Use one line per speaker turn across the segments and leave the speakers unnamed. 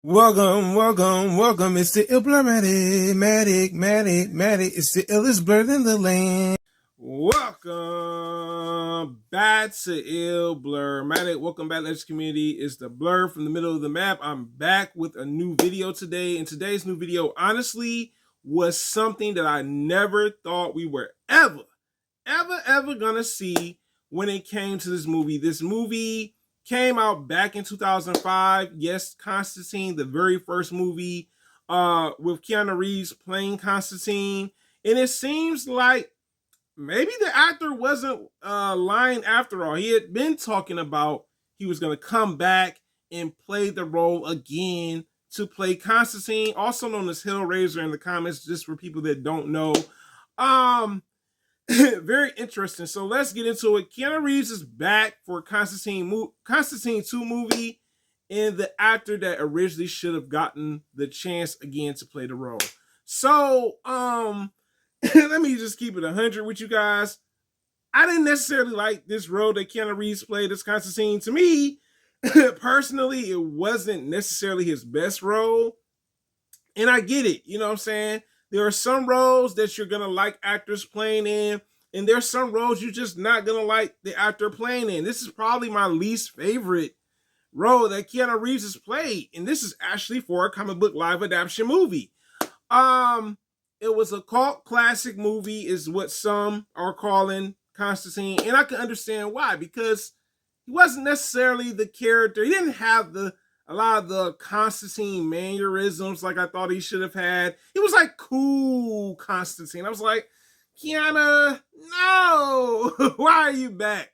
Welcome. It's the Matic. It's the illest blerd in the land. Welcome back to blerd. Welcome back, Legends community. It's the blerd from the middle of the map. I'm back with a new video today. And today's new video, honestly, was something that I never thought we were ever gonna see when it came to this movie. This movie came out back in 2005. Yes, Constantine, the very first movie with Keanu Reeves playing Constantine. And it seems like maybe the actor wasn't lying after all. He had been talking about he was going to come back and play the role again to play Constantine, also known as Hellraiser in the comics, just for people that don't know. Very interesting. So let's get into it. Keanu Reeves is back for Constantine 2 movie, and the actor that originally should have gotten the chance again to play the role. So, let me just keep it 100 with you guys. I didn't necessarily like this role that Keanu Reeves played as Constantine. To me, personally, it wasn't necessarily his best role. And I get it. You know what I'm saying? There are some roles that you're going to like actors playing in, and there's some roles you're just not going to like the actor playing in. This is probably my least favorite role that Keanu Reeves has played, and this is actually for a comic book live adaptation movie. It was a cult classic movie is what some are calling Constantine, and I can understand why, because he wasn't necessarily the character. He didn't have a lot of the Constantine mannerisms like I thought he should have had. He was like cool Constantine. I was like, Keanu, no, why are you back?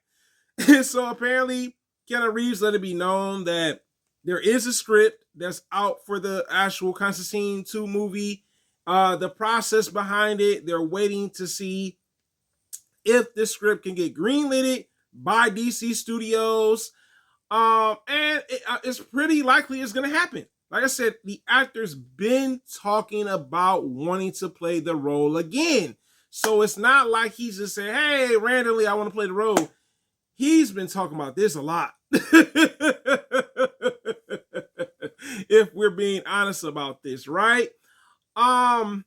So apparently Keanu Reeves let it be known that there is a script that's out for the actual Constantine 2 movie. The process behind it, they're waiting to see if this script can get greenlit by DC Studios. And it's pretty likely it's going to happen. Like I said, the actor's been talking about wanting to play the role again. So it's not like he's just saying, hey, randomly, I want to play the role. He's been talking about this a lot. If we're being honest about this, right? I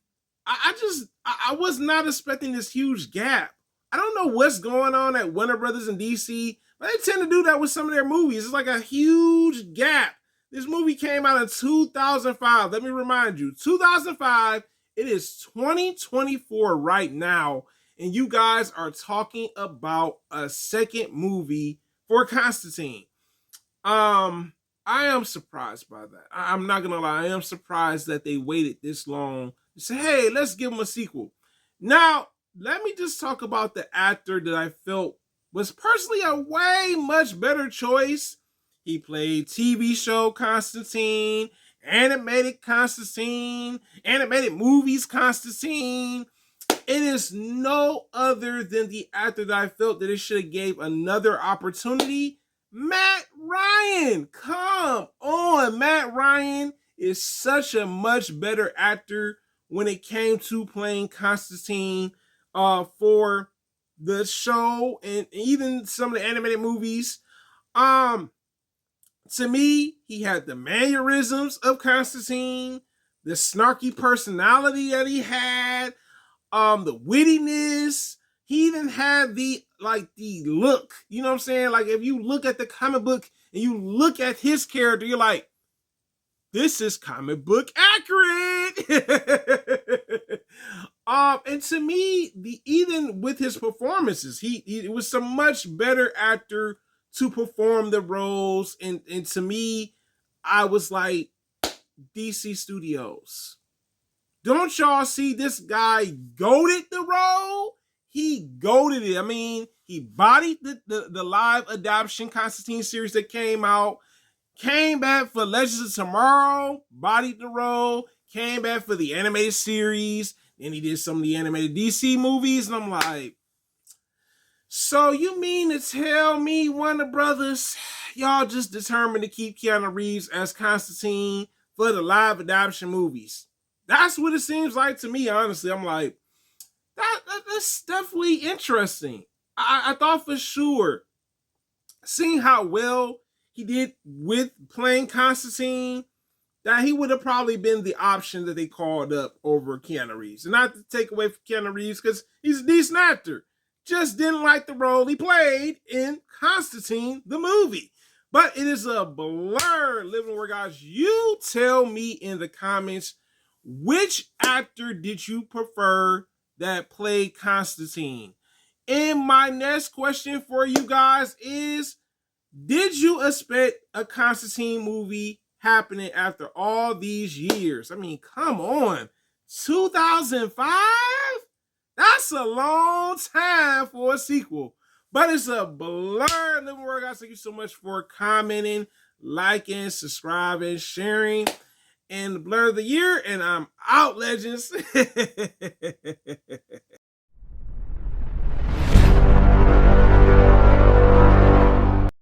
was not expecting this huge gap. I don't know what's going on at Warner Brothers and DC, but they tend to do that with some of their movies. It's like a huge gap. This movie came out in 2005. Let me remind you, 2005, it is 2024 right now, and you guys are talking about a second movie for Constantine. I am surprised by that. I'm not gonna lie, I am surprised that they waited this long to say, hey, let's give him a sequel. Now, let me just talk about the actor that I felt was personally a way much better choice. He played TV show Constantine, animated movies Constantine. It is no other than the actor that I felt that it should have gave another opportunity. Matt Ryan. Come on. Matt Ryan is such a much better actor when it came to playing Constantine for the show and even some of the animated movies. To me, he had the mannerisms of Constantine, the snarky personality that he had, the wittiness. He even had the look. You know what I'm saying? Like if you look at the comic book and you look at his character, you're like, this is comic book accurate. And to me, even with his performances, he was a much better actor to perform the roles. And to me, I was like, DC Studios, don't y'all see this guy goated the role? He goated it. I mean, he bodied the live adaptation Constantine series that came out, came back for Legends of Tomorrow, bodied the role, came back for the animated series, and he did some of the animated DC movies, and I'm like, so you mean to tell me, Warner Brothers, y'all just determined to keep Keanu Reeves as Constantine for the live adaptation movies? That's what it seems like to me, honestly. I'm like, that's definitely interesting. I thought for sure, seeing how well he did with playing Constantine, that he would have probably been the option that they called up over Keanu Reeves. And not to take away from Keanu Reeves, because he's a decent actor. Just didn't like the role he played in Constantine, the movie. But it is a blur. Living word, guys. You tell me in the comments, which actor did you prefer that played Constantine? And my next question for you guys is, did you expect a Constantine movie happening after all these years? I mean, come on. 2005? That's a long time for a sequel. But it's a blur. Living word, guys. Thank you so much for commenting, liking, subscribing, sharing. And the blur of the year. And I'm out, legends.